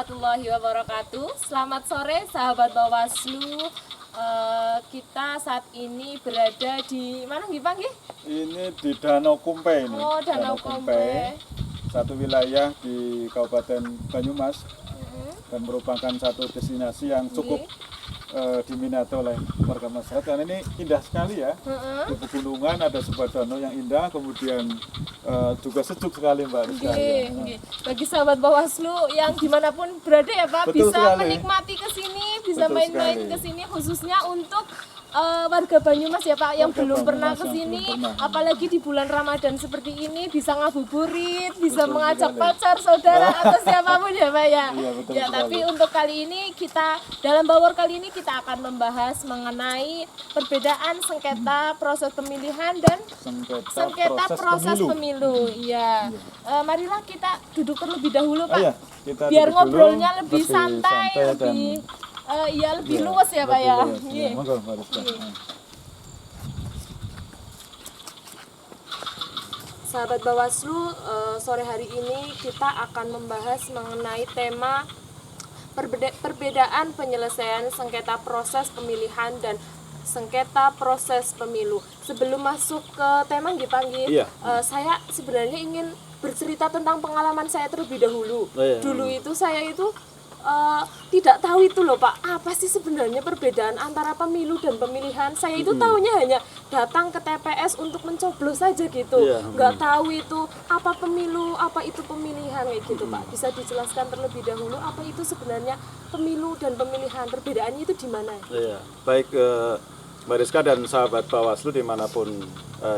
warahmatullahi wabarakatuh. Selamat sore sahabat Bawaslu. Kita saat ini berada di mana nggih Pak nggih? Ini di Danau Kumpe ini. Oh, Danau Kumpe. Satu wilayah di Kabupaten Banyumas dan merupakan satu destinasi yang cukup diminati oleh warga masyarakat karena ini indah sekali ya. Di pegunungan ada sebuah danau yang indah, kemudian juga sejuk sekali Mbak Rizka. Bagi sahabat Bawaslu yang dimanapun berada ya Pak, Betul bisa sekali. menikmati ke sini, bisa Betul main-main sekali. ke sini khususnya untuk warga Banyumas ya Pak yang Warga belum pernah Banyumas ke yang sini, belum pernah. apalagi di bulan Ramadan seperti ini bisa ngabuburit, bisa Betul mengajak sekali. pacar, saudara atau siapapun ya Pak ya. Iya, betul Ya, sekali. tapi untuk kali ini kita dalam Bawor kali ini kita akan membahas mengenai perbedaan sengketa proses pemilihan dan sengketa proses pemilu. Iya. Marilah kita duduk terlebih dahulu Pak. Iya, kita Biar duduk dulu, ngobrolnya lebih santai, dan lebih lebih luas ya Pak lebih ya. luas. Iya. Monggo, Mbak Rizka. Sahabat Bawaslu, sore hari ini kita akan membahas mengenai tema perbedaan penyelesaian sengketa proses pemilihan dan sengketa proses pemilu. Sebelum masuk ke tema nggih Pak nggih, Iya. Saya sebenarnya ingin bercerita tentang pengalaman saya terlebih dahulu. Oh, iya. Dulu itu saya itu tidak tahu itu loh Pak, apa sih sebenarnya perbedaan antara pemilu dan pemilihan. Saya itu tahunya hanya datang ke TPS untuk mencoblos saja gitu, Iya. nggak tahu itu apa pemilu, apa itu pemilihan kayak gitu Pak. Bisa dijelaskan terlebih dahulu apa itu sebenarnya pemilu dan pemilihan, perbedaannya itu di mana? Iya, baik Mbak Rizka dan sahabat Bawaslu dimanapun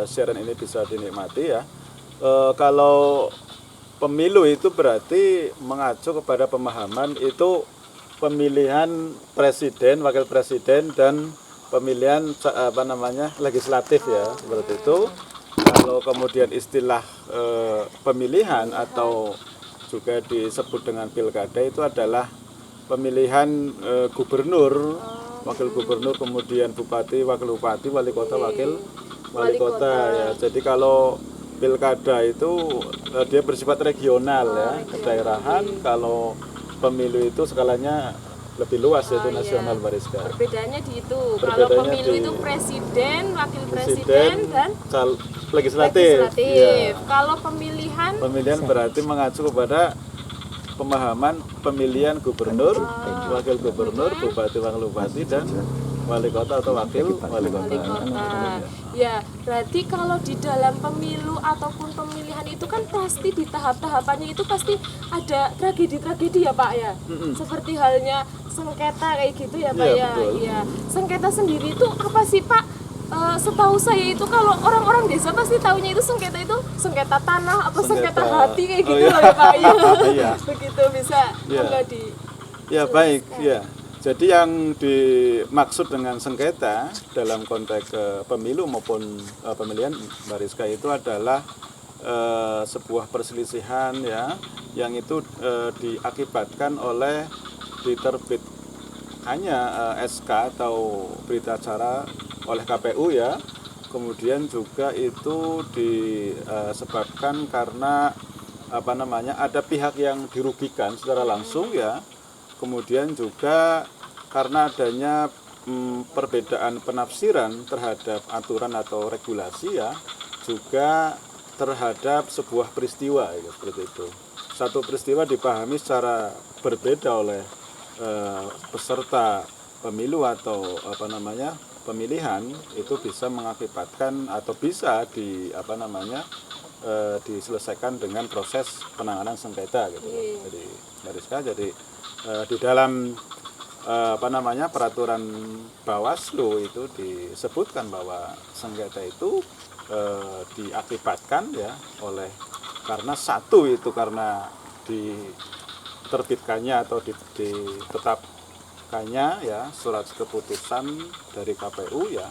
siaran ini bisa dinikmati ya. Kalau pemilu itu berarti mengacu kepada pemahaman itu pemilihan presiden, wakil presiden dan pemilihan legislatif ya, seperti itu. Kalau kemudian istilah pemilihan atau juga disebut dengan pilkada itu adalah pemilihan gubernur, wakil gubernur, kemudian bupati, wakil bupati, wali kota, wakil wali kota ya. Jadi kalau pilkada itu dia bersifat regional ya, kedaerahan. Kalau pemilu itu skalanya lebih luas yaitu nasional, Mbak Rizka. Perbedaannya di itu. Kalau Perbedaannya pemilu di itu presiden, wakil presiden dan legislatif. legislatif. Iya. Kalau pemilihan Berarti mengacu kepada pemahaman pemilihan gubernur, wakil gubernur, bupati, wakil bupati, dan wali kota atau wakil wali kota. wali kota. Ya, berarti kalau di dalam pemilu ataupun pemilihan itu kan pasti di tahap-tahapannya itu pasti ada tragedi-tragedi ya Pak ya. Seperti halnya sengketa kayak gitu ya Pak Iya, ya. betul. Iya. Sengketa sendiri itu apa sih Pak? Setahu saya itu kalau orang-orang desa pasti taunya itu sengketa sengketa tanah atau sengketa hati kayak gitu iya. loh ya Pak ya. Iya. Begitu bisa Iya. enggak di Ya baik, ya. Jadi yang dimaksud dengan sengketa dalam konteks pemilu maupun pemilihan, Mbak Rizka, itu adalah sebuah perselisihan ya, yang itu diakibatkan oleh diterbitkannya SK atau berita acara oleh KPU ya. Kemudian juga itu disebabkan karena ada pihak yang dirugikan secara langsung ya. Kemudian juga karena adanya perbedaan penafsiran terhadap aturan atau regulasi ya, juga terhadap sebuah peristiwa ya, seperti itu. Satu peristiwa dipahami secara berbeda oleh peserta pemilu atau pemilihan, itu bisa mengakibatkan atau bisa diselesaikan dengan proses penanganan sengketa gitu. Jadi Mbak Rizka, di dalam peraturan Bawaslu itu disebutkan bahwa sengketa itu diakibatkan ya oleh karena diterbitkannya atau ditetapkannya ya surat keputusan dari KPU ya.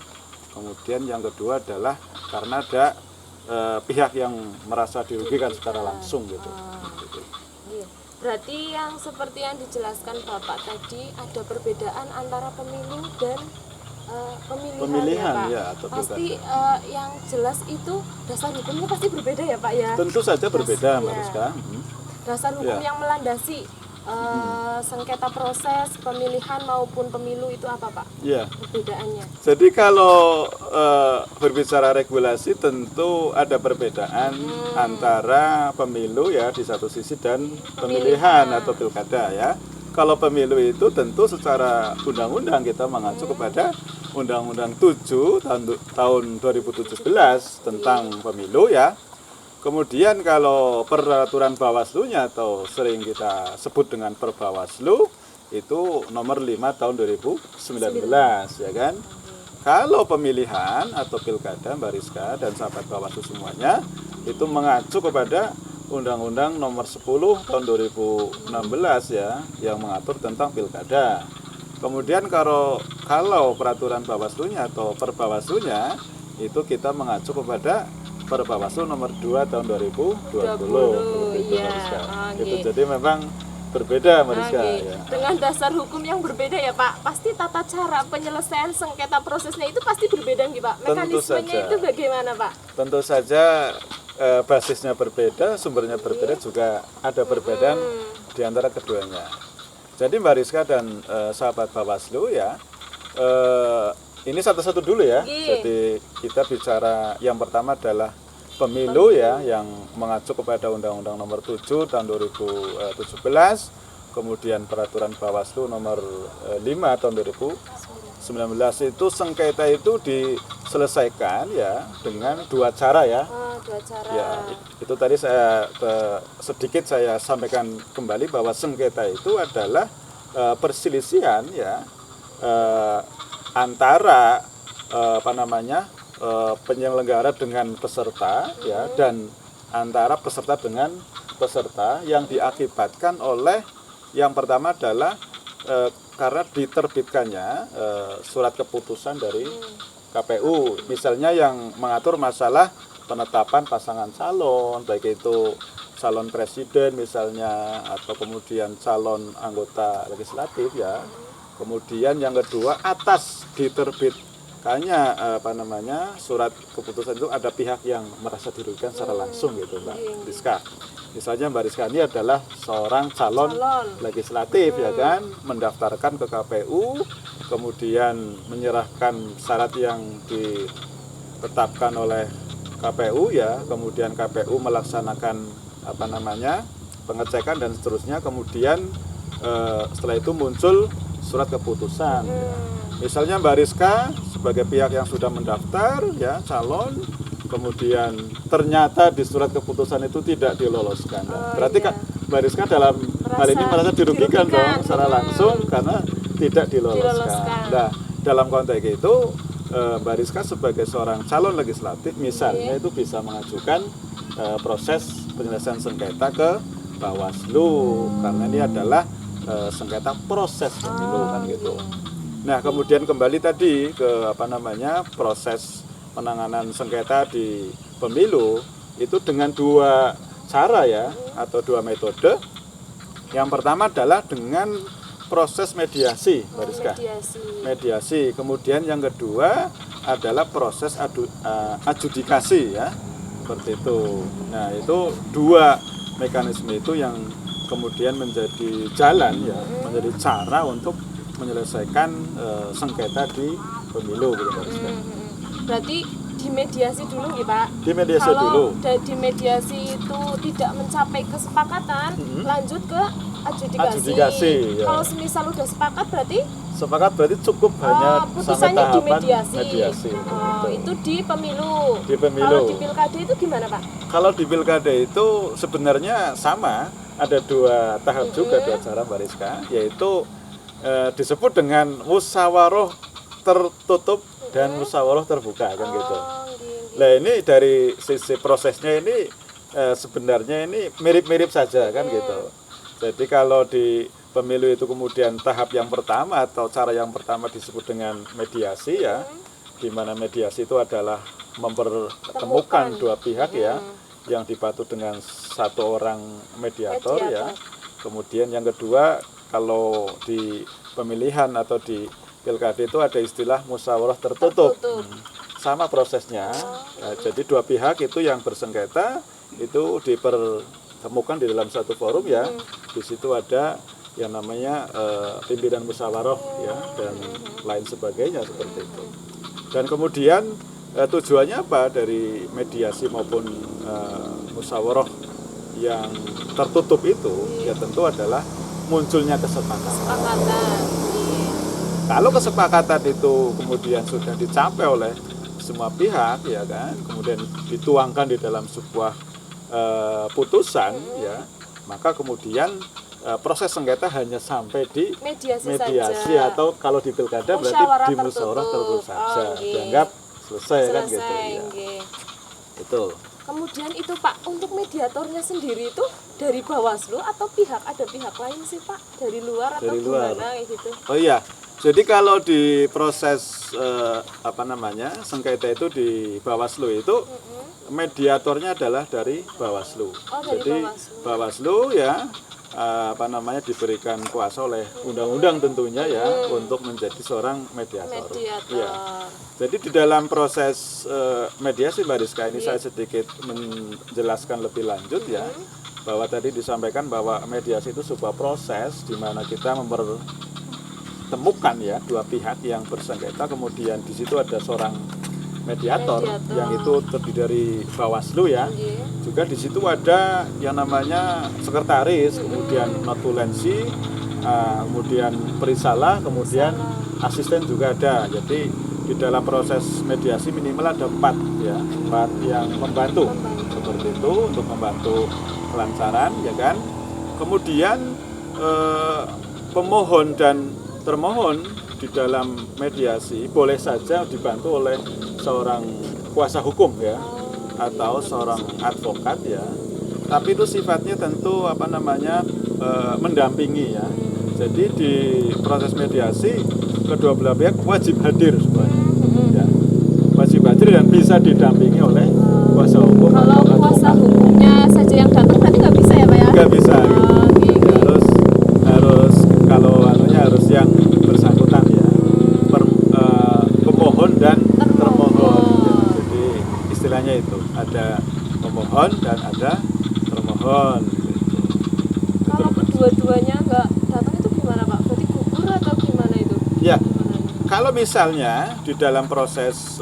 Kemudian yang kedua adalah karena ada pihak yang merasa dirugikan secara langsung gitu. Berarti yang seperti yang dijelaskan Bapak tadi ada perbedaan antara pemilu dan pemilihan ya, Pak. atau Pasti yang jelas itu dasar hukumnya pasti berbeda ya Pak ya. Tentu saja berbeda, Mbak Rizka. Dasar hukum yang melandasi sengketa proses pemilihan maupun pemilu itu apa Pak? Ya. Perbedaannya? Jadi kalau berbicara regulasi tentu ada perbedaan antara pemilu ya di satu sisi dan pemilihan atau pilkada ya. Kalau pemilu itu tentu secara undang-undang kita mengacu kepada Undang-Undang 7 tahun 2017 tentang pemilu ya. Kemudian kalau peraturan Bawaslu-nya atau sering kita sebut dengan Perbawaslu itu nomor 5 tahun 2019 ya kan. Kalau pemilihan atau pilkada Mbak Rizka dan sahabat Bawaslu semuanya itu mengacu kepada Undang-Undang nomor 10 tahun 2016 ya yang mengatur tentang pilkada. Kemudian kalau peraturan Bawaslu-nya atau Perbawaslu-nya itu kita mengacu kepada Perbawaslu nomor 2 tahun 2020. Iya. Itu jadi memang berbeda Mbak Rizka ya. Dengan dasar hukum yang berbeda ya Pak, pasti tata cara penyelesaian sengketa prosesnya itu pasti berbeda nih Pak. Mekanismenya itu bagaimana Pak? Tentu saja basisnya berbeda, sumbernya berbeda, juga ada perbedaan di antara keduanya. Jadi Mbak Rizka dan sahabat Bawaslu ya, ini satu-satu dulu ya. Jadi kita bicara yang pertama adalah pemilu ya, yang mengacu kepada Undang-Undang nomor 7 tahun 2017, kemudian peraturan Bawaslu nomor 5 tahun 2019 itu sengketa itu diselesaikan ya dengan dua cara ya. Dua cara. Ya, itu tadi saya sedikit saya sampaikan kembali bahwa sengketa itu adalah perselisihan ya antara penyelenggara dengan peserta ya, dan antara peserta dengan peserta yang diakibatkan oleh yang pertama adalah karena diterbitkannya surat keputusan dari KPU, misalnya yang mengatur masalah penetapan pasangan calon, baik itu calon presiden misalnya atau kemudian calon anggota legislatif ya. Kemudian yang kedua, atas diterbitkannya surat keputusan itu ada pihak yang merasa dirugikan secara langsung gitu Mbak Rizka. Misalnya Mbak Rizka ini adalah seorang calon legislatif ya kan, mendaftarkan ke KPU, kemudian menyerahkan syarat yang ditetapkan oleh KPU ya, kemudian KPU melaksanakan pengecekan dan seterusnya, kemudian setelah itu muncul surat keputusan. Misalnya Mbak Rizka sebagai pihak yang sudah mendaftar ya calon, kemudian ternyata di surat keputusan itu tidak diloloskan. Berarti kan Mbak Rizka dalam hal ini merasa dirugikan dong secara langsung karena tidak diloloskan. Nah, dalam konteks itu Mbak Rizka sebagai seorang calon legislatif misalnya itu bisa mengajukan proses penyelesaian sengketa ke Bawaslu karena ini adalah sengketa proses pemilu kan gitu. Nah, kemudian kembali tadi ke proses penanganan sengketa di pemilu itu dengan dua cara ya atau dua metode. Yang pertama adalah dengan proses mediasi, Mbak Rizka. Mediasi. Kemudian yang kedua adalah proses adjudikasi ya. Seperti itu. Nah, itu dua mekanisme itu yang kemudian menjadi jalan ya, menjadi cara untuk menyelesaikan sengketa di pemilu gitu Mbak Rizka. Berarti dimediasi dulu ya Pak. Dimediasi dulu. Kalau di mediasi itu tidak mencapai kesepakatan, lanjut ke adjudikasi. Ya. Kalau semisal udah sepakat berarti cukup hanya sampai tahapan mediasi. Itu di pemilu. Di pemilu. Kalau di pilkada itu gimana Pak? Kalau di pilkada itu sebenarnya sama, ada dua tahap juga, dua cara Mbak Rizka, yaitu disebut dengan musyawarah tertutup dan musyawarah terbuka kan gitu. Nah, ini dari sisi prosesnya ini sebenarnya ini mirip-mirip saja kan gitu. Jadi kalau di pemilu itu kemudian tahap yang pertama atau cara yang pertama disebut dengan mediasi ya, di mana mediasi itu adalah mempertemukan dua pihak ya, yang dibantu dengan satu orang mediator ya. Kemudian yang kedua, kalau di pemilihan atau di pilkada itu ada istilah musyawarah tertutup. Sama prosesnya. Nah, jadi dua pihak itu yang bersengketa itu dipertemukan di dalam satu forum ya. Di situ ada yang namanya pimpinan musyawarah ya dan lain sebagainya seperti itu. Dan kemudian tujuannya apa dari mediasi maupun musyawarah yang tertutup itu ya tentu adalah munculnya kesepakatan. Kalau kesepakatan itu kemudian sudah dicapai oleh semua pihak ya kan, kemudian dituangkan di dalam sebuah putusan ya, maka kemudian proses sengketa hanya sampai di mediasi atau kalau di pilkada berarti di musyawarah tertutup saja, dianggap selesai kan gitu ya. Betul. Kemudian itu Pak, untuk mediatornya sendiri itu dari Bawaslu atau ada pihak lain sih Pak, dari luar atau gimana gitu? Oh iya, jadi kalau di proses sengketa itu di Bawaslu itu mediatornya adalah dari Bawaslu. Jadi Bawaslu ya diberikan kuasa oleh undang-undang tentunya ya untuk menjadi seorang mediator. Ya. Jadi di dalam proses mediasi Mbak Rizka ini saya sedikit menjelaskan lebih lanjut ya, bahwa tadi disampaikan bahwa mediasi itu sebuah proses di mana kita mempertemukan ya dua pihak yang bersengketa, kemudian di situ ada seorang mediator yang itu terdiri dari Bawaslu ya. Juga di situ ada yang namanya sekretaris, kemudian notulensi, kemudian perisalah, kemudian asisten juga ada. Jadi di dalam proses mediasi minimal ada 4 yang membantu seperti itu untuk membantu kelancaran ya kan. Kemudian pemohon dan termohon di dalam mediasi boleh saja dibantu oleh seorang kuasa hukum ya atau seorang advokat ya, tapi itu sifatnya tentu mendampingi ya. Jadi di proses mediasi kedua belah pihak wajib hadir semuanya ya, wajib hadir dan bisa didampingi oleh kuasa hukum. Kalau kuasa hukumnya saja yang datang berarti nggak bisa ya Pak ya? Nggak bisa gitu. Harus kalau harus yang bersangkutan ya, pemohon dan termohon ya. Jadi istilahnya itu ada pemohon dan ada termohon gitu. Kalau kedua-duanya nggak datang itu gimana Pak? Berarti gugur atau gimana itu? Ya, kalau misalnya di dalam proses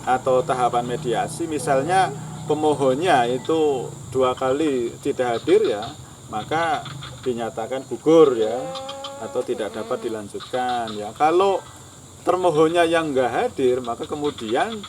atau tahapan mediasi misalnya pemohonnya itu 2 kali tidak hadir ya, maka dinyatakan gugur ya atau tidak dapat dilanjutkan ya. Kalau termohonnya yang nggak hadir, maka kemudian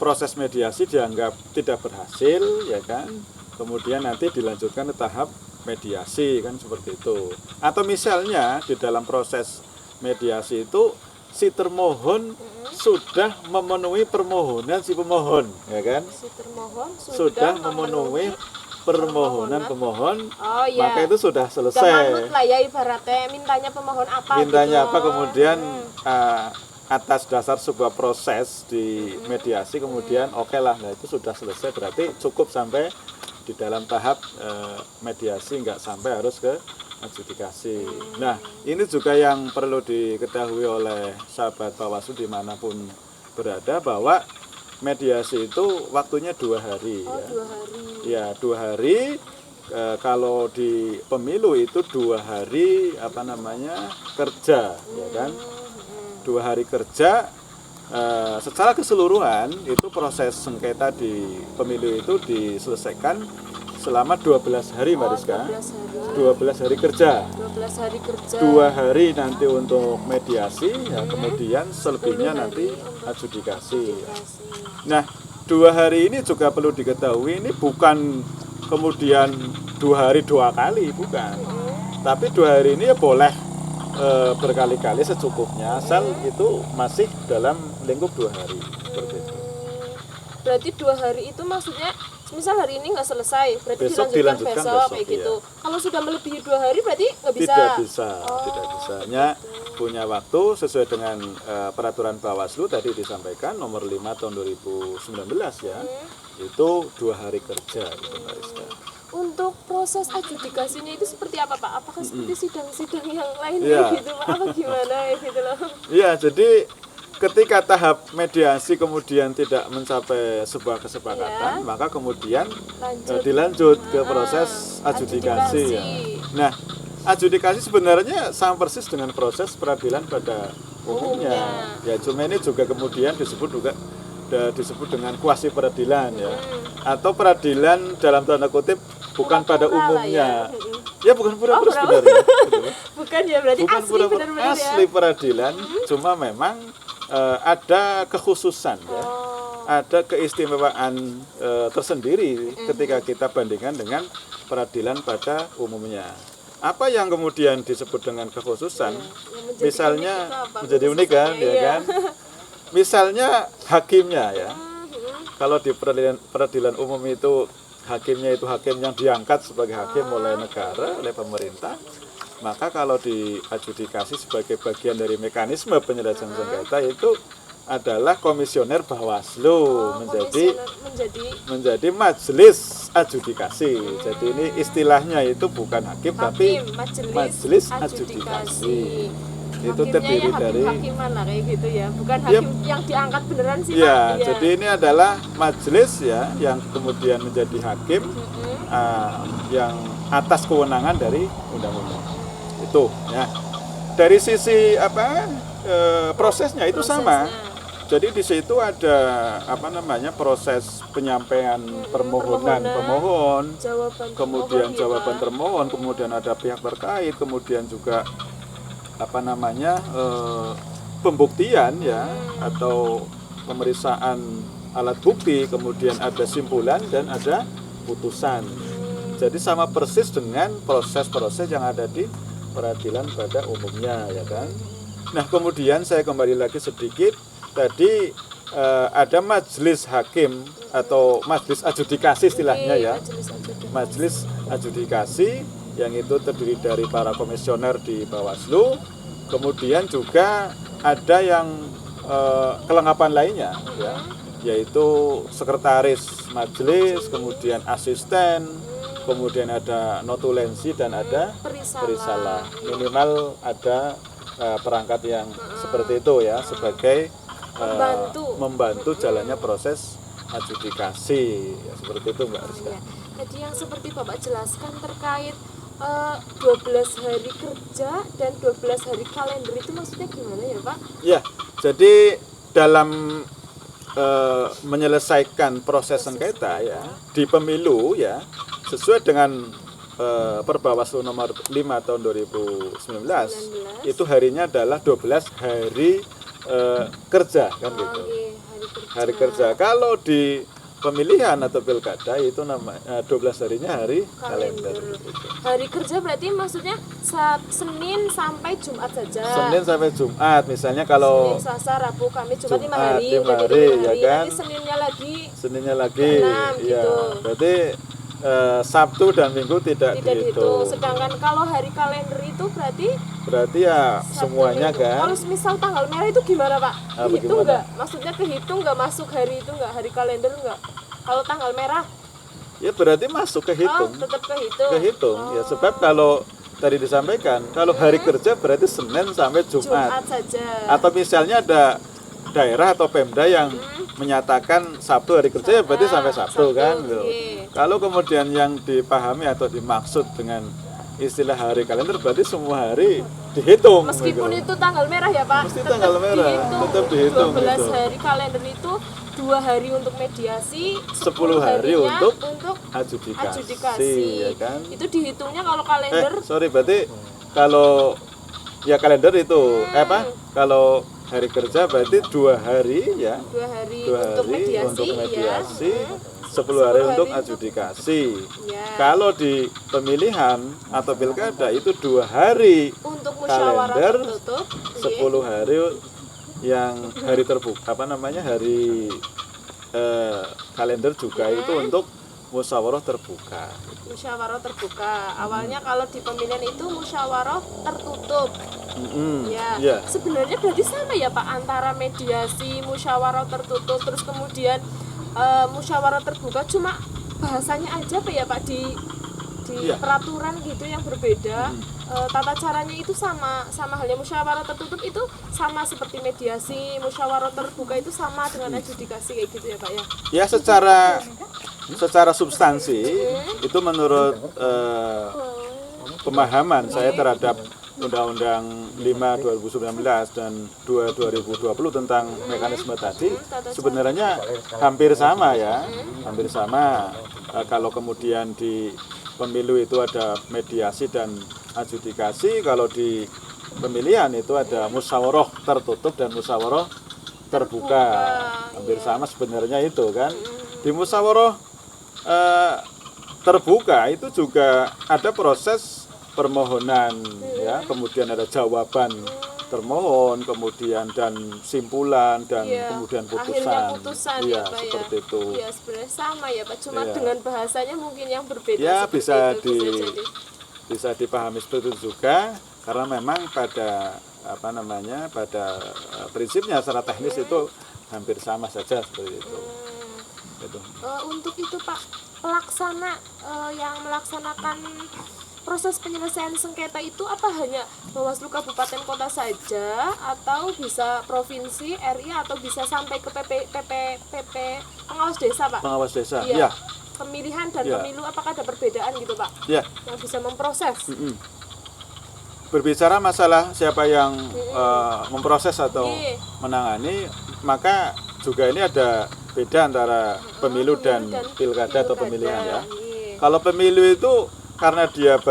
proses mediasi dianggap tidak berhasil ya kan, kemudian nanti dilanjutkan ke tahap mediasi kan seperti itu. Atau misalnya di dalam proses mediasi itu si termohon sudah memenuhi permohonan si pemohon ya kan, Si termohon sudah memenuhi permohonan pemohon, iya. maka itu sudah Udah selesai. manut lah ya ibaratnya, mintanya pemohon apa Mintanya gitu. apa kemudian atas dasar sebuah proses di mediasi kemudian oke lah, nah itu sudah selesai, berarti cukup sampai di dalam tahap mediasi, nggak sampai harus ke adjudikasi. Nah ini juga yang perlu diketahui oleh sahabat Bawaslu dimanapun berada, bahwa mediasi itu waktunya 2 hari ya. 2 hari. Ya 2 hari. Kalau di pemilu itu 2 hari kerja ya kan. 2 hari kerja secara keseluruhan itu proses sengketa di pemilu itu diselesaikan selama 12 hari Mbak Rizka. 12 hari kerja. 12 hari kerja. 2 hari nanti untuk mediasi ya, kemudian selebihnya nanti adjudikasi. Nah, 2 hari ini juga perlu diketahui, ini bukan kemudian 2 hari 2 kali, bukan. Tapi 2 hari ini ya boleh berkali-kali secukupnya, asal itu masih dalam lingkup 2 hari seperti itu. Berarti 2 hari itu maksudnya misal hari ini nggak selesai, berarti Besok dilanjutkan dilanjutkan besok kayak besok, gitu. iya. Kalau sudah melebihi 2 hari berarti nggak bisa. Tidak bisa. Hanya punya waktu sesuai dengan peraturan Bawaslu tadi disampaikan nomor 5 tahun 2019 ya. Itu 2 hari kerja gitu Mbak Rizka. Untuk proses adjudikasinya itu seperti apa Pak? Apakah seperti sidang-sidang yang lain Iya. gitu Pak? Apa gimana gitu loh? Iya, jadi ketika tahap mediasi kemudian tidak mencapai sebuah kesepakatan, maka kemudian dilanjut ke proses adjudikasi ya. Nah, adjudikasi sebenarnya sama persis dengan proses peradilan pada umumnya. Ya, cuma ini juga kemudian disebut dengan kuasi peradilan ya. Atau peradilan dalam tanda kutip bukan pada umumnya. Ya bukan pura-pura sebenarnya. Bukan ya, berarti Bukan asli pura-pura benar-benar ya. asli peradilan, cuma memang ada kekhususan ya. Ada keistimewaan tersendiri ketika kita bandingkan dengan peradilan pada umumnya. Apa yang kemudian disebut dengan kekhususan? Misalnya menjadi unik kan, ya kan? Misalnya hakimnya ya. Kalau di peradilan umum itu hakimnya itu hakim yang diangkat sebagai hakim oleh negara, oleh pemerintah. Maka kalau diadjudikasi sebagai bagian dari mekanisme penyelesaian sengketa itu adalah komisioner Bawaslu menjadi majelis adjudikasi. Jadi ini istilahnya itu bukan hakim tapi majelis adjudikasi. Itu terdiri dari hakiman lah kayak gitu ya, bukan hakim yang diangkat beneran sih ya, Pak. jadi ini adalah majelis ya yang kemudian menjadi hakim yang atas kewenangan dari undang-undang. Itu ya. Dari sisi prosesnya itu sama. Jadi di situ ada proses penyampaian permohonan pemohon, kemudian jawaban termohon, kemudian ada pihak terkait, kemudian juga pembuktian ya atau pemeriksaan alat bukti, kemudian ada simpulan dan ada putusan. Jadi sama persis dengan proses-proses yang ada di peradilan pada umumnya ya kan. Nah, kemudian saya kembali lagi sedikit. Tadi ada majelis hakim atau majelis adjudikasi istilahnya ya. Majelis adjudikasi yang itu terdiri dari para komisioner di Bawaslu. Kemudian juga ada yang kelengkapan lainnya ya, yaitu sekretaris majelis, kemudian asisten, kemudian ada notulensi dan ada perisalah. Minimal ada perangkat yang seperti itu ya sebagai membantu jalannya proses adjudikasi ya, seperti itu Mbak Rizka. Jadi yang seperti Bapak jelaskan terkait 12 hari kerja dan 12 hari kalender itu maksudnya gimana ya Pak? Ya, jadi dalam menyelesaikan proses sengketa ya di pemilu ya sesuai dengan Perbawaslu nomor 5 tahun 2019 itu harinya adalah 12 hari kerja kan gitu. Hari kerja. Kalau di pemilihan atau pilkada itu 12 harinya hari kalender. Gitu. Hari kerja berarti maksudnya Senin sampai Jumat saja. Senin sampai Jumat, misalnya kalau Senin, Selasa, Rabu, Kamis, Jumat 5 hari. 5 hari, ya kan? Nanti Seninnya lagi 6 ya. Gitu. Berarti Sabtu dan Minggu tidak dihitung. Sedangkan kalau hari kalender itu berarti ya Sabtu, semuanya Minggu. kan. Kalau misal tanggal merah itu gimana Pak? Dihitung gimana? nggak? Maksudnya kehitung nggak masuk hari itu nggak? Hari kalender nggak? Kalau tanggal merah? Ya berarti masuk kehitung. Tetap kehitung. Kehitung. Ya sebab kalau tadi disampaikan kalau hari kerja berarti Senin sampai Jumat saja. Atau misalnya ada daerah atau Pemda yang menyatakan Sabtu hari kerja ya berarti sampai Sabtu kan. Kalau kemudian yang dipahami atau dimaksud dengan istilah hari kalender berarti semua hari dihitung. Meskipun itu tanggal merah ya Pak. Mesti tanggal merah, tetap dihitung. 12 hari kalender itu 2 hari untuk mediasi, 10 hari untuk adjudikasi. Ya kan? Itu dihitungnya kalau kalender. Berarti kalau ya kalender itu kalau hari kerja berarti 2 hari ya. 2 hari untuk mediasi. 10 hari untuk adjudikasi. Ya. Kalau di pemilihan atau pilkada itu 2 hari untuk musyawarah tertutup, 10 hari yang hari terbuka hari kalender juga itu untuk musyawarah terbuka. Musyawarah terbuka. Awalnya kalau di pemilihan itu musyawarah tertutup. Ya. Sebenarnya berarti sama ya Pak antara mediasi, musyawarah tertutup, terus kemudian musyawarah terbuka, cuma bahasanya aja Pak ya Pak di peraturan gitu yang berbeda. Tata caranya itu sama halnya. Musyawarah tertutup itu sama seperti mediasi, musyawarah terbuka itu sama dengan adjudikasi kayak gitu ya Pak ya. Ya secara substansi itu menurut pemahaman saya terhadap Undang-Undang 5 2019 dan 2 2020 tentang mekanisme tadi sebenarnya hampir sama ya, hampir sama. Kalau kemudian di pemilu itu ada mediasi dan adjudikasi, kalau di pemilihan itu ada musyawarah tertutup dan musyawarah terbuka, hampir sama sebenarnya itu kan. Di musyawarah terbuka itu juga ada proses permohonan ya, kemudian ada jawaban termohon, kemudian dan simpulan dan kemudian putusan. Akhirnya putusan ya, Pak seperti ya. itu. Ya sebenarnya sama ya Pak, cuma Iya. dengan bahasanya mungkin yang berbeda. Ya seperti bisa itu, jadi. bisa dipahami seperti itu juga, karena memang pada pada prinsipnya secara teknis itu hampir sama saja seperti itu. Gitu. Untuk itu Pak, pelaksana yang melaksanakan proses penyelesaian sengketa itu apa hanya Bawaslu Kabupaten Kota saja, atau bisa provinsi, RI, atau bisa sampai ke PP pengawas desa Pak? Pengawas desa, Iya. ya. Pemilihan dan Iya. pemilu apakah ada perbedaan gitu Pak? Ya. Yang bisa memproses? Berbicara masalah siapa yang memproses atau Iya. menangani, maka juga ini ada beda antara pemilu dan pilkada atau pemilihan ya. Iya. Kalau pemilu itu karena dia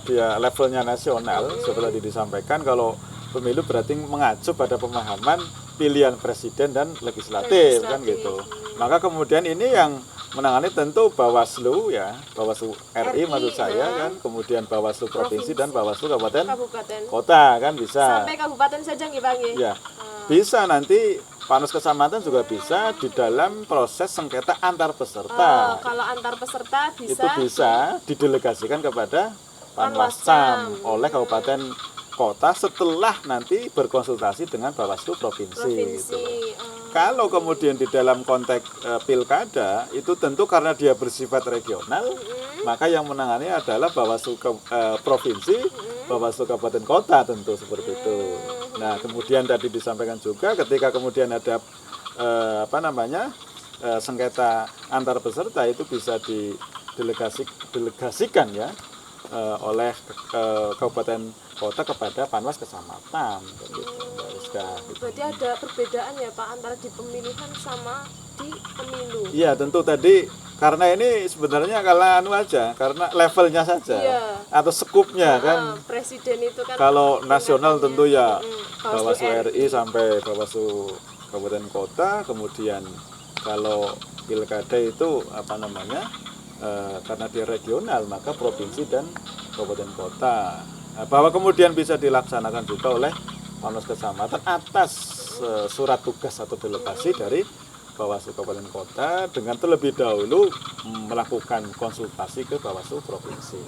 dia levelnya nasional, seperti disampaikan. Kalau pemilu berarti mengacu pada pemahaman pilihan presiden dan legislatif kan gitu. Maka kemudian ini yang menangani tentu Bawaslu ya, Bawaslu RI maksud saya kan, kemudian Bawaslu provinsi dan Bawaslu kabupaten kota kan bisa. Sampai kabupaten saja nggih Bang nggih? Ya. Bisa nanti Panwas Kecamatan juga bisa di dalam proses sengketa antar peserta. Kalau antar peserta bisa Itu bisa didelegasikan kepada Panwascam oleh kabupaten kota setelah nanti berkonsultasi dengan Bawaslu provinsi. Gitu. Kalau kemudian di dalam konteks pilkada itu tentu karena dia bersifat regional, maka yang menangani adalah Bawaslu provinsi, Bawaslu kabupaten kota tentu seperti itu. Nah, kemudian tadi disampaikan juga ketika kemudian ada sengketa antar peserta itu bisa didelegasikan ya oleh kabupaten kota kepada Panwas Kecamatan gitu. Berarti ada perbedaan ya Pak antara di pemilihan sama di pemilu. Iya, tentu tadi karena ini sebenarnya karena levelnya saja atau skupnya kan. Presiden itu kan kalau nasional tentu ya Bawaslu RI sampai Bawaslu kabupaten kota, kemudian kalau pilkada itu karena dia regional maka provinsi dan kabupaten kota. Bahwa kemudian bisa dilaksanakan juga oleh Panwas Kecamatan atas surat tugas atau delegasi dari Bawaslu kabupaten kota dengan terlebih dahulu melakukan konsultasi ke Bawaslu provinsi.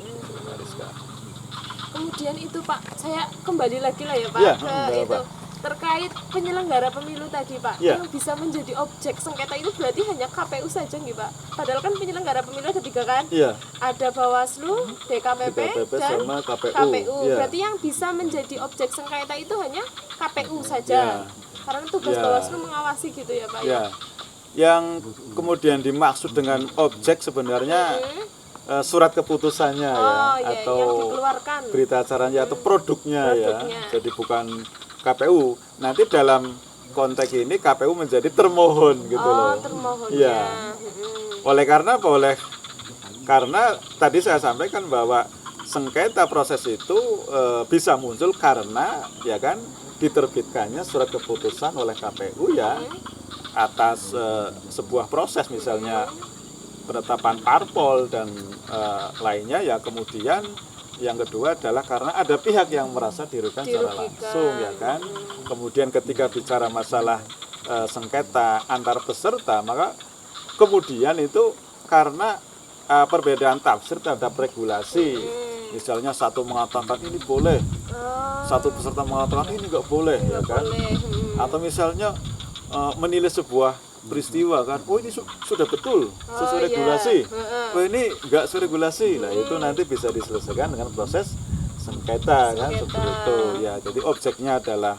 Kemudian itu Pak, saya kembali lagi lah ya Pak Ya, ke itu Pak. terkait penyelenggara pemilu tadi Pak, Ya. yang bisa menjadi objek sengketa itu berarti hanya KPU saja nih Pak. Padahal kan penyelenggara pemilu ada 3 kan? Iya. Ada Bawaslu, DKPP, dan sama KPU. Iya. Berarti yang bisa menjadi objek sengketa itu hanya KPU saja. Ya. Karena tugas Ya. Bawaslu mengawasi gitu ya Pak ya. Ya. Yang kemudian dimaksud dengan objek sebenarnya surat keputusannya ya, yang atau dikeluarkan. berita acaranya atau produknya ya. Jadi bukan KPU. Nanti dalam konteks ini KPU menjadi termohon gitu loh. Termohon Iya. Oleh karena karena tadi saya sampaikan bahwa sengketa proses itu bisa muncul karena ya kan diterbitkannya surat keputusan oleh KPU ya atas sebuah proses misalnya penetapan parpol dan lainnya ya. Kemudian yang kedua adalah karena ada pihak yang merasa dirugikan secara langsung ya kan. Kemudian ketika bicara masalah sengketa antar peserta, maka kemudian itu karena perbedaan tafsir terhadap regulasi. Misalnya satu mengatakan ini boleh, satu peserta mengatakan ini nggak boleh ya kan. Atau misalnya menilai sebuah peristiwa kan, oh ini sudah betul sesuai regulasi, oh ini enggak sesuai regulasi. Nah itu nanti bisa diselesaikan dengan proses sengketa kan seperti itu ya. Jadi objeknya adalah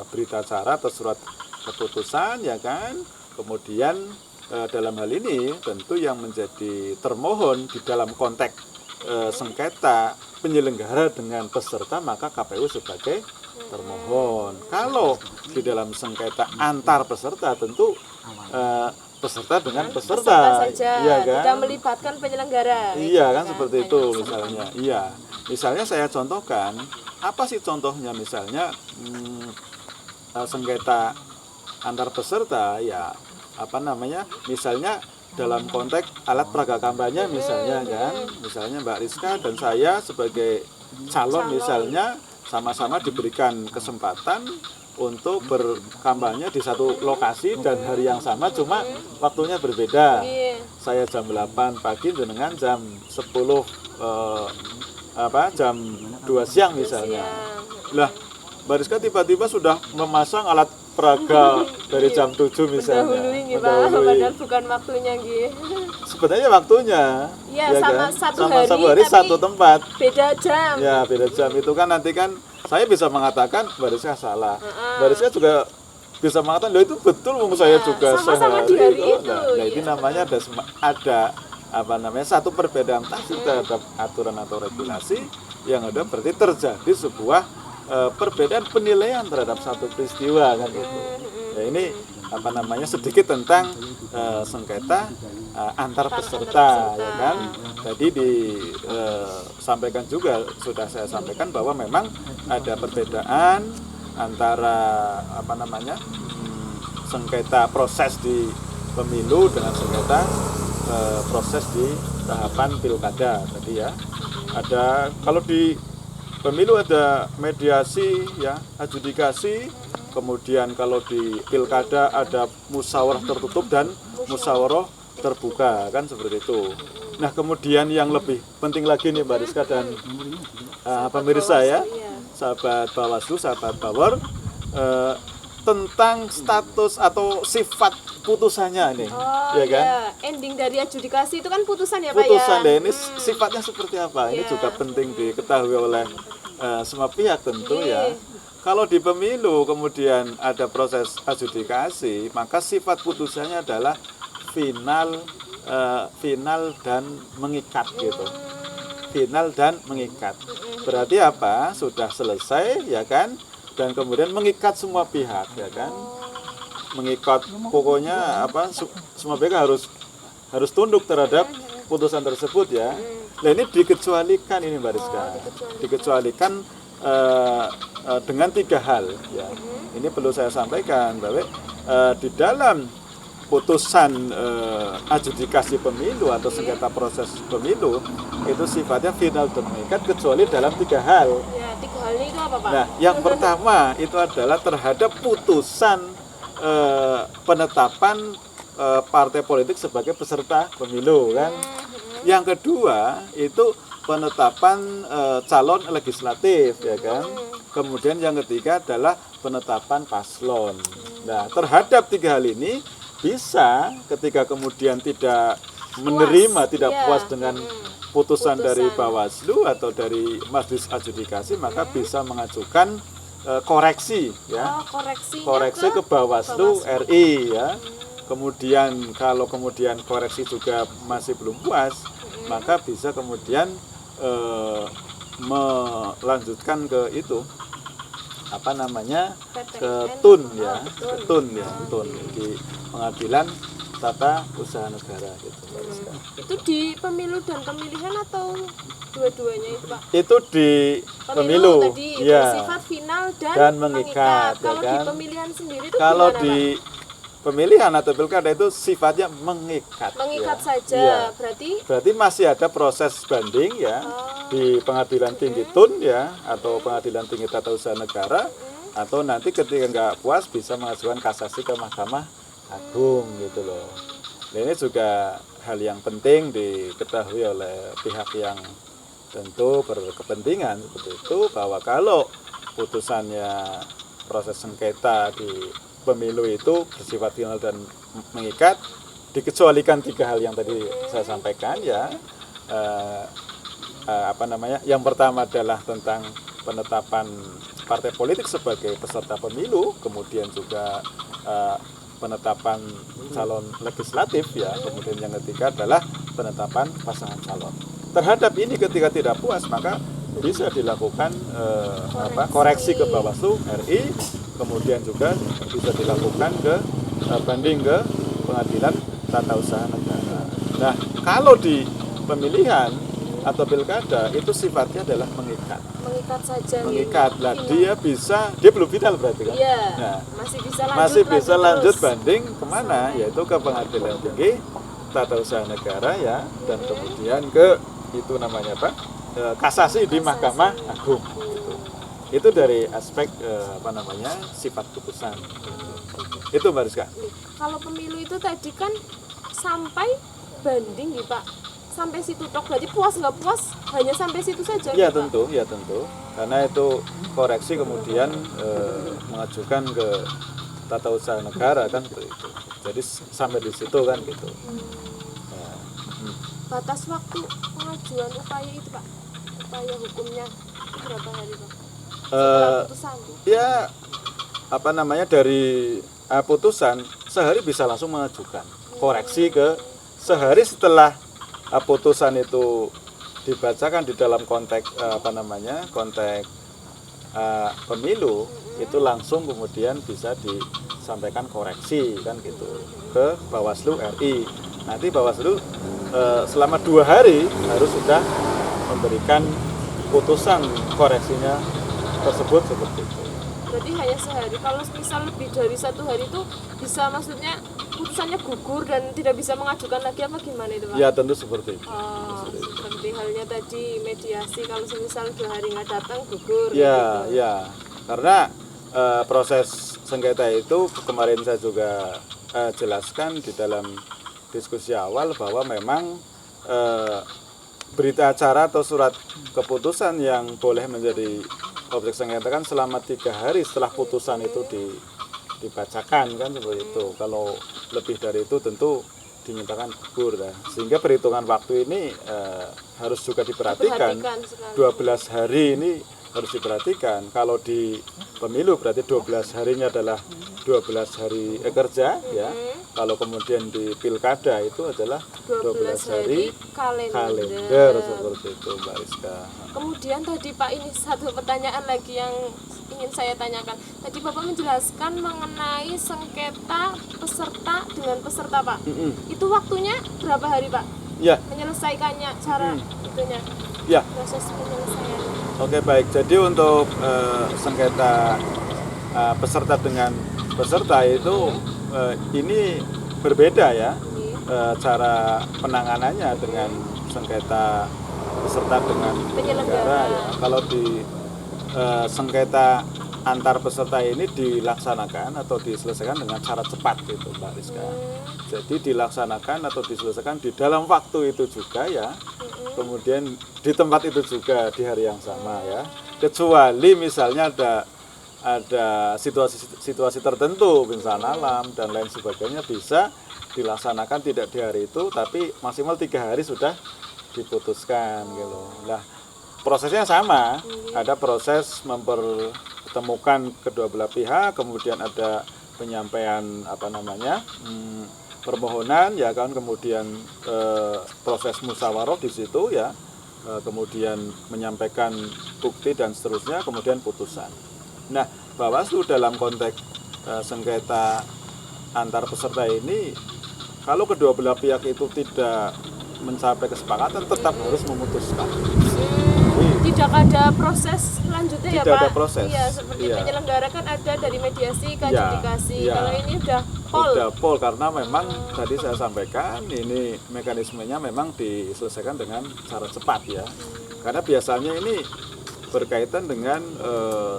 berita acara atau surat keputusan ya kan. Kemudian dalam hal ini tentu yang menjadi termohon di dalam konteks sengketa penyelenggara dengan peserta, maka KPU sebagai termohon. Kalau di dalam sengketa antar peserta, tentu peserta dengan peserta, saja, iya kan? tidak melibatkan penyelenggara. Iya kan, seperti itu misalnya. Iya, misalnya saya contohkan, apa sih contohnya misalnya sengketa antar peserta, ya apa namanya? Misalnya dalam konteks alat peraga kampanye misalnya kan, misalnya Mbak Rizka dan saya sebagai calon misalnya sama-sama diberikan kesempatan untuk berkampanye di satu lokasi dan hari yang sama, cuma waktunya berbeda. Saya jam 8 pagi dengan jam 10 jam 2 siang misalnya. Lah, Mbak Rizka tiba-tiba sudah memasang alat peraga dari jam 7 misalnya. Padahal bukan waktunya Sebenarnya waktunya. Iya, ya sama kan? satu Satu hari satu tempat. Beda jam. Ya, beda jam itu kan nanti kan saya bisa mengatakan Mbak Rizka salah. Mbak Rizka juga bisa mengatakan, loh itu betul saya juga sama-sama di hari itu. Nah, ini namanya ada apa namanya satu perbedaan tafsir terhadap aturan atau regulasi yang ada, berarti terjadi sebuah perbedaan penilaian terhadap satu peristiwa kan itu. Ya, ini apa namanya sedikit tentang sengketa antar peserta ya kan. Tadi disampaikan juga, sudah saya sampaikan bahwa memang ada perbedaan antara apa namanya sengketa proses di pemilu dengan sengketa proses di tahapan pilkada tadi ya. Ada kalau di pemilu ada mediasi ya, adjudikasi, kemudian kalau di pilkada ada musyawarah tertutup dan musyawarah terbuka kan seperti itu. Nah, kemudian yang lebih penting lagi nih Mbak Rizka dan pemirsa ya, sahabat Bawaslu, sahabat Bawor, tentang status atau sifat putusannya nih, ya kan? Ending dari adjudikasi itu kan putusan ya Pak ya? Putusan deh, ini sifatnya seperti apa? Ini juga penting diketahui oleh semua pihak tentu ya. Kalau di pemilu kemudian ada proses adjudikasi, maka sifat putusannya adalah final dan mengikat gitu. Final dan mengikat. Berarti apa? Sudah selesai ya kan? Dan kemudian mengikat semua pihak ya kan? Mengikat pokoknya apa? Semua pihak harus tunduk terhadap putusan tersebut ya. Nah, ini dikecualikan ini Mbak Rizka. Dikecualikan dengan 3 hal ya. Ini perlu saya sampaikan bahwa di dalam putusan adjudikasi pemilu atau sengketa proses pemilu itu sifatnya final dan mengikat kecuali dalam 3 hal. Ya, 3 hal itu apa Pak? Nah, yang pertama itu adalah terhadap putusan penetapan partai politik sebagai peserta pemilu kan. Yang kedua itu penetapan calon legislatif ya kan. Kemudian yang ketiga adalah penetapan paslon. Nah, terhadap 3 hal ini bisa ketika kemudian tidak menerima, tidak puas dengan putusan dari Bawaslu atau dari Majelis Adjudikasi, maka bisa mengajukan koreksi ya. Koreksi ke Bawaslu RI ya. Kemudian kalau kemudian koreksi juga masih belum puas, maka bisa kemudian melanjutkan ke itu apa namanya ke TUN ya, tun di Pengadilan Tata Usaha Negara gitu. Itu di pemilu dan pemilihan atau dua-duanya itu Pak? Itu di pemilu tadi ya, bersifat final dan mengikat ya kalau kan? di pemilihan sendiri itu kalau gimana, di Pak? Pemilihan atau pilkada itu sifatnya mengikat Mengikat ya. saja Ya. Berarti masih ada proses banding ya di Pengadilan Tinggi TUN ya, atau Pengadilan Tinggi Tata Usaha Negara, atau nanti ketika nggak puas bisa mengajukan kasasi ke Mahkamah Agung gitu loh. Nah, ini juga hal yang penting diketahui oleh pihak yang tentu berkepentingan seperti itu, bahwa kalau putusannya proses sengketa di pemilu itu bersifat final dan mengikat, dikecualikan 3 hal yang tadi saya sampaikan ya. Apa namanya? Yang pertama adalah tentang penetapan partai politik sebagai peserta pemilu, kemudian juga penetapan calon legislatif ya, kemudian yang ketiga adalah penetapan pasangan calon. terhadap ini ketika tidak puas maka bisa dilakukan koreksi ke Bawaslu RI, kemudian juga bisa dilakukan ke banding ke Pengadilan Tata Usaha Negara. Nah, kalau di pemilihan atau pilkada itu sifatnya adalah mengikat. Mengikat saja. Mengikat lah, dia belum final berarti kan? Iya. Nah, Masih bisa lanjut terus. Banding kemana? Yaitu ke Pengadilan Tinggi Tata Usaha Negara ya, dan kemudian ke itu namanya apa? Kasasi di Mahkamah Agung. Itu dari aspek sifat putusan. Itu Mbak Rizka. Kalau pemilu itu tadi kan sampai banding nih Pak, sampai situ tok, berarti puas nggak puas hanya sampai situ saja? Ya Pak? tentu, karena itu koreksi kemudian mengajukan ke Tata Usaha Negara kan gitu. Jadi sampai di situ kan gitu. Ya. Batas waktu pengajuan upaya itu Pak, upaya hukumnya berapa hari Pak? Setelah putusan? Ya dari putusan sehari bisa langsung mengajukan koreksi ke sehari setelah putusan itu dibacakan di dalam konteks konteks pemilu itu langsung kemudian bisa disampaikan koreksi kan gitu ke Bawaslu RI. Nanti Bawaslu selama 2 hari harus sudah memberikan putusan koreksinya tersebut seperti itu. Berarti hanya sehari. Kalau misal lebih dari 1 hari itu bisa, maksudnya putusannya gugur dan tidak bisa mengajukan lagi apa gimana itu Pak? Ya tentu seperti itu. Seperti halnya tadi mediasi, kalau misal 2 hari nggak datang gugur. Ya, gitu. ya. Karena proses sengketa itu kemarin saya juga jelaskan di dalam diskusi awal bahwa memang berita acara atau surat keputusan yang boleh menjadi objek sengketa kan selama 3 hari setelah putusan itu dibacakan kan seperti itu. Kalau lebih dari itu tentu dinyatakan gugur ya. Sehingga perhitungan waktu ini harus juga diperhatikan. 12 hari ini harus diperhatikan. Kalau di pemilu berarti 12 harinya adalah 12 hari kerja ya. Kalau kemudian di pilkada itu adalah 12 hari kalender seperti itu Mbak Rizka. Kemudian tadi Pak, ini satu pertanyaan lagi yang ingin saya tanyakan. Tadi Bapak menjelaskan mengenai sengketa peserta dengan peserta Pak. Itu waktunya berapa hari Pak? Ya. Menyelesaikannya, cara itunya. Ya. Proses penyelesaian. Oke baik, jadi untuk sengketa peserta dengan peserta itu ini berbeda ya cara penanganannya dengan sengketa peserta dengan penyelenggara ya. Kalau di sengketa antar peserta ini dilaksanakan atau diselesaikan dengan cara cepat gitu Mbak Rizka. Jadi dilaksanakan atau diselesaikan di dalam waktu itu juga ya. Kemudian di tempat itu juga di hari yang sama ya. Kecuali misalnya ada situasi tertentu, bencana alam dan lain sebagainya bisa dilaksanakan tidak di hari itu, tapi maksimal 3 hari sudah diputuskan gitu. Nah, prosesnya sama, ada proses mempertemukan kedua belah pihak, kemudian ada penyampaian permohonan ya kan, kemudian proses musyawarah di situ ya, kemudian menyampaikan bukti dan seterusnya, kemudian putusan. Nah, Bawaslu dalam konteks sengketa antar peserta ini, kalau kedua belah pihak itu tidak mencapai kesepakatan, tetap harus memutuskan. Tidak ada proses selanjutnya ya Pak? Tidak ada proses. Iya, seperti penyelenggara kan ada dari mediasi ke adjudikasi. Kalau ini udah pol. Udah pol, karena memang tadi saya sampaikan ini mekanismenya memang diselesaikan dengan cara cepat ya. Karena biasanya ini berkaitan dengan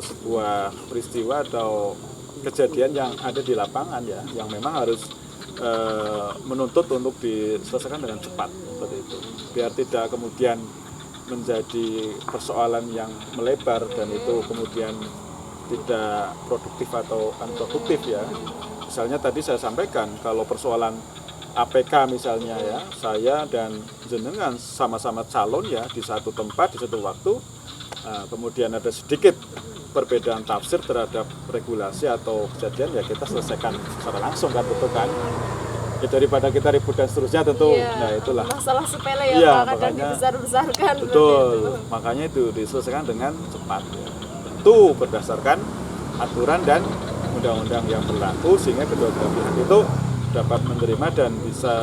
sebuah peristiwa atau kejadian yang ada di lapangan ya, yang memang harus menuntut untuk diselesaikan dengan cepat seperti itu, biar tidak kemudian menjadi persoalan yang melebar dan itu kemudian tidak produktif atau unproduktif ya. Misalnya tadi saya sampaikan kalau persoalan APK misalnya ya, saya dan jenengan sama-sama calon ya di satu tempat di satu waktu, kemudian ada sedikit perbedaan tafsir terhadap regulasi atau kejadian ya kita selesaikan secara langsung kan, betul kan? ya daripada kita ribut dan seterusnya tentu. Iya. Nah itulah. Masalah sepele ya Iya, Pak, kadang makanya- dibesar-besarkan. Betul, berarti itu. makanya itu diselesaikan dengan cepat. Tentu berdasarkan aturan dan undang-undang yang berlaku sehingga kedua belah pihak itu dapat menerima dan bisa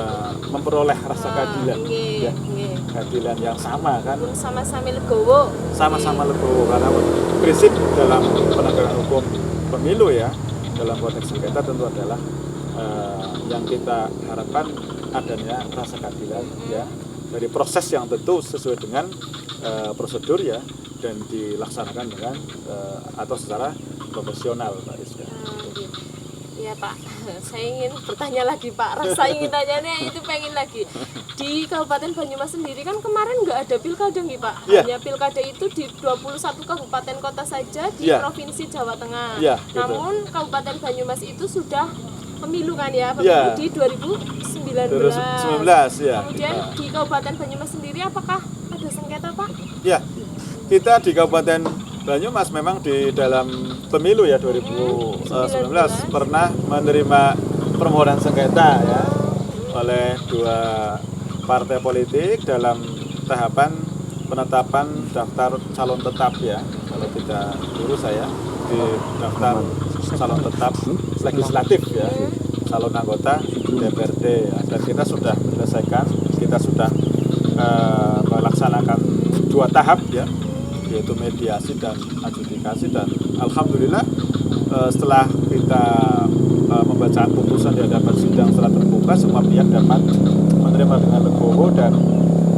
memperoleh rasa keadilan. Nggih, Ya, nggih. keadilan yang sama kan, Pun sama-sama legowo. sama-sama legowo karena prinsip dalam penegakan hukum pemilu ya dalam konteks sengketa tentu adalah yang kita harapkan adanya rasa keadilan ya dari proses yang tentu sesuai dengan prosedur ya dan dilaksanakan dengan atau secara profesional Pak Rizka. Iya Pak, saya ingin bertanya lagi Pak. Rasa ingin tanyanya itu pengen lagi. Di Kabupaten Banyumas sendiri kan kemarin nggak ada pilkada nih Pak. Iya. Hanya pilkada itu di 21 kabupaten kota saja di Iya. Provinsi Jawa Tengah. Iya, betul. Namun Kabupaten Banyumas itu sudah pemilu kan ya, Iya. pemilu di 2019. 2019 ya. Kemudian di Kabupaten Banyumas sendiri apakah ada sengketa Pak? Ya, kita di Kabupaten Banyumas memang di dalam pemilu ya 2019 pernah menerima permohonan sengketa ya oleh 2 partai politik dalam tahapan penetapan daftar calon tetap ya. Kalau tidak keliru saya di daftar calon tetap legislatif ya, calon anggota DPRD ya. Dan kita sudah menyelesaikan, kita sudah melaksanakan 2 tahap ya, yaitu mediasi dan adjudikasi dan alhamdulillah setelah kita membacaan putusan di hadapan sidang secara terbuka semua pihak dapat menerima dengan legowo dan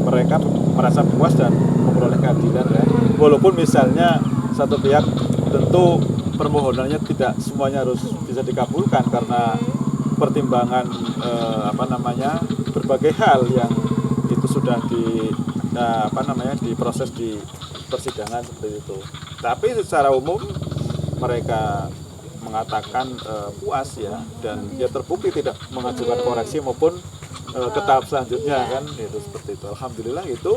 mereka merasa puas dan memperoleh keadilan ya. Walaupun misalnya satu pihak tentu permohonannya tidak semuanya harus bisa dikabulkan karena pertimbangan berbagai hal yang itu sudah diproses di persidangan seperti itu. Tapi secara umum mereka mengatakan puas ya dan dia terbukti tidak mengajukan koreksi maupun ke tahap selanjutnya kan itu seperti itu. Alhamdulillah itu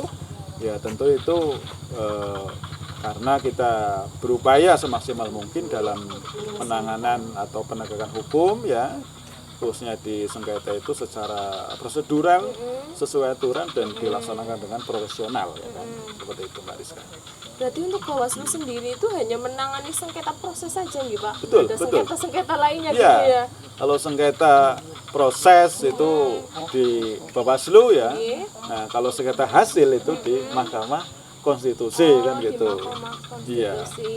ya tentu itu karena kita berupaya semaksimal mungkin dalam penanganan atau penegakan hukum ya khususnya di sengketa itu secara prosedural sesuai aturan dan dilaksanakan dengan profesional ya kan seperti itu Mbak Rizka. Berarti untuk Bawaslu sendiri itu hanya menangani sengketa proses saja gitu Pak? Betul, Ada betul. sengketa-sengketa lainnya Ya, gitu ya? kalau sengketa proses itu di Bawaslu ya. Iya. Nah, kalau sengketa hasil itu di Mahkamah Konstitusi kan Di gitu. Mahkamah Iya. Konstitusi.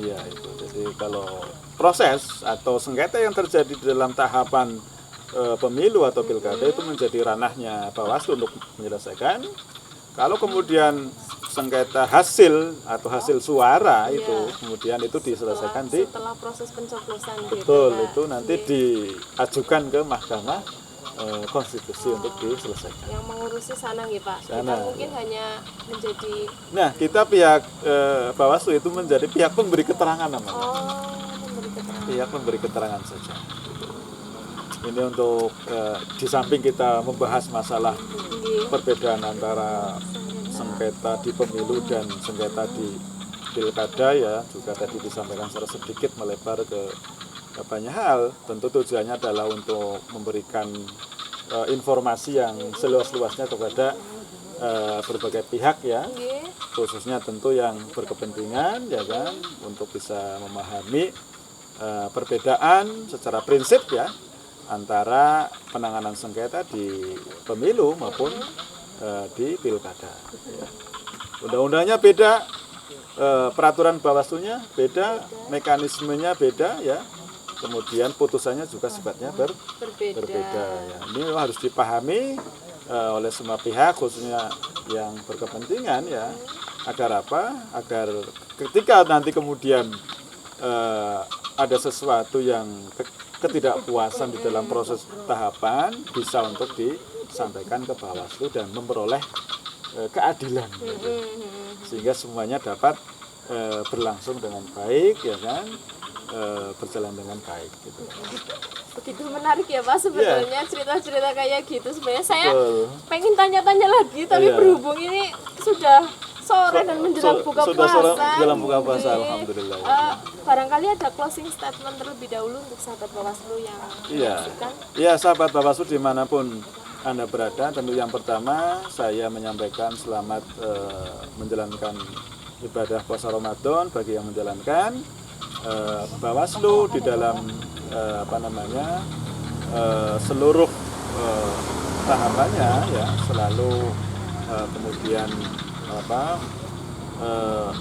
Iya itu. Jadi kalau proses atau sengketa yang terjadi di dalam tahapan pemilu atau pilkada itu menjadi ranahnya Bawaslu untuk menyelesaikan. Kalau kemudian sengketa hasil atau hasil suara itu kemudian itu diselesaikan di Setelah proses pencoblosan betul gitu, Pak. itu nanti diajukan ke Mahkamah Konstitusi untuk diselesaikan. Yang mengurusi sana gitu Pak. Kita Sana. mungkin hanya menjadi Nah kita pihak Bawaslu itu menjadi pihak pemberi keterangan namanya. memberi keterangan. Pihak pemberi keterangan saja. Ini untuk di samping kita membahas masalah Iya. perbedaan antara sengketa di pemilu dan sengketa di pilkada ya juga tadi disampaikan secara sedikit melebar ke banyak hal. Tentu tujuannya adalah untuk memberikan informasi yang seluas-luasnya kepada berbagai pihak ya, Iya. khususnya tentu yang berkepentingan ya kan untuk bisa memahami perbedaan secara prinsip ya antara penanganan sengketa di pemilu maupun di pilkada. Ya. Undang-undangnya beda, peraturan Bawaslunya beda, mekanismenya beda ya. Kemudian putusannya juga sifatnya berbeda. Ya. Ini harus dipahami oleh semua pihak, khususnya yang berkepentingan ya. Agar apa? Agar ketika nanti kemudian ada sesuatu yang ketidakpuasan di dalam proses tahapan bisa untuk disampaikan ke Bawaslu dan memperoleh keadilan gitu. Sehingga semuanya dapat berlangsung dengan baik ya kan berjalan dengan baik gitu. Begitu menarik ya Pak sebetulnya cerita-cerita kayak gitu. Sebenarnya saya Betul. pengen tanya-tanya lagi, tapi Iya. berhubung ini sudah sore dan menjelang buka Sudah puasa. sore menjelang buka puasa, Jadi, alhamdulillah. barangkali ada closing statement terlebih dahulu untuk sahabat Bawaslu yang Iya, menyaksikan. iya sahabat Bawaslu dimanapun Anda berada, tentu yang pertama saya menyampaikan selamat menjalankan ibadah puasa Ramadan bagi yang menjalankan. Bawaslu di dalam seluruh tahapannya ya selalu kemudian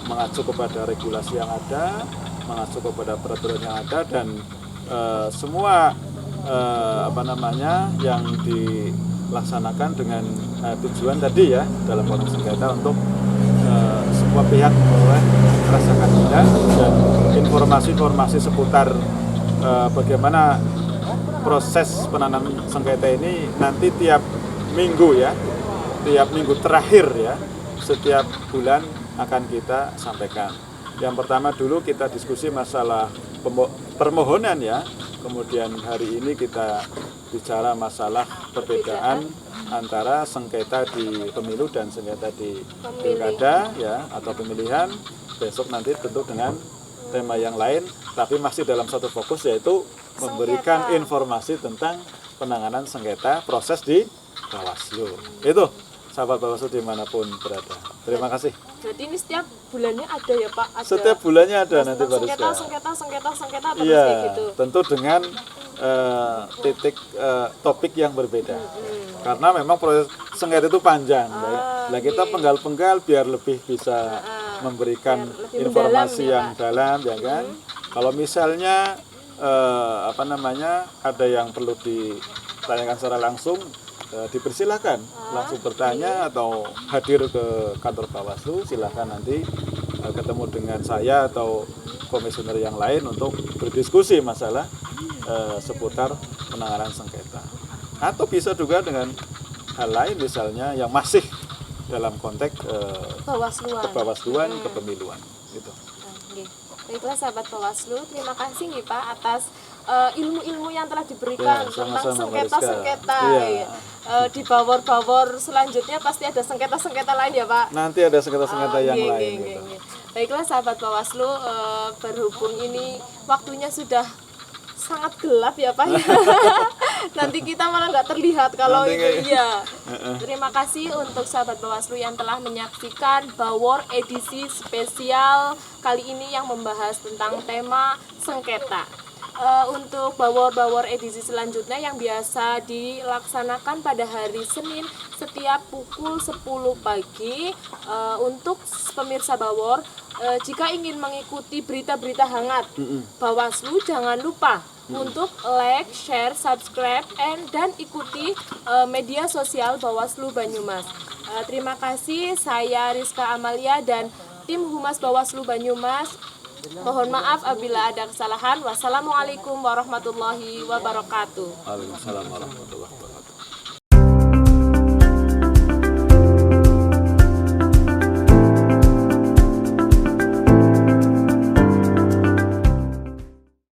mengacu kepada regulasi yang ada, mengacu kepada peraturan yang ada dan semua yang dilaksanakan dengan tujuan tadi ya dalam konteks sengketa untuk semua pihak memperoleh rasa keadilan dan informasi-informasi seputar bagaimana proses penanganan sengketa ini nanti tiap minggu ya, tiap minggu terakhir ya, setiap bulan akan kita sampaikan. Yang pertama dulu kita diskusi masalah permohonan ya, kemudian hari ini kita bicara masalah perbedaan antara sengketa di pemilu dan sengketa di pilkada ya atau pemilihan. Besok nanti tentu dengan tema yang lain, tapi masih dalam satu fokus yaitu memberikan informasi tentang penanganan sengketa proses di Bawaslu. Itu sahabat Bawaslu dimanapun berada. Terima kasih. Jadi ini setiap bulannya ada ya Pak? Ada setiap bulannya ada nanti Pak Rizka. Sengketa terus Iya, kayak gitu. tentu dengan titik topik yang berbeda. Karena memang proses sengketa itu panjang. Nah, kita penggal-penggal biar lebih bisa memberikan lebih informasi mendalam, ya, yang dalam, ya kan. Kalau misalnya ada yang perlu ditanyakan secara langsung, dipersilahkan langsung bertanya atau hadir ke kantor Bawaslu. Silahkan nanti ketemu dengan saya atau komisioner yang lain untuk berdiskusi masalah seputar penanganan sengketa. Atau bisa juga dengan hal lain misalnya yang masih dalam konteks kebawasluan, kepemiluan gitu. Baiklah sahabat Bawaslu, terima kasih nih Pak atas ilmu-ilmu yang telah diberikan tentang sengketa-sengketa. Di bawor-bawor selanjutnya pasti ada sengketa-sengketa lain ya Pak? Nanti ada sengketa-sengketa yang lain. Gitu. Baiklah sahabat Bawaslu, berhubung ini waktunya sudah sangat gelap ya Pak. Nanti kita malah nggak terlihat kalau itu ya. Terima kasih untuk sahabat Bawaslu yang telah menyaksikan Bawor edisi spesial kali ini yang membahas tentang tema sengketa. Untuk Bawor-Bawor edisi selanjutnya yang biasa dilaksanakan pada hari Senin setiap pukul 10 pagi. Untuk pemirsa Bawor, jika ingin mengikuti berita-berita hangat Bawaslu, jangan lupa untuk like, share, subscribe, dan ikuti media sosial Bawaslu Banyumas. Terima kasih, saya Rizka Amalia dan tim Humas Bawaslu Banyumas. Mohon maaf apabila ada kesalahan. Wassalamualaikum warahmatullahi wabarakatuh. Waalaikumsalam warahmatullahi wabarakatuh.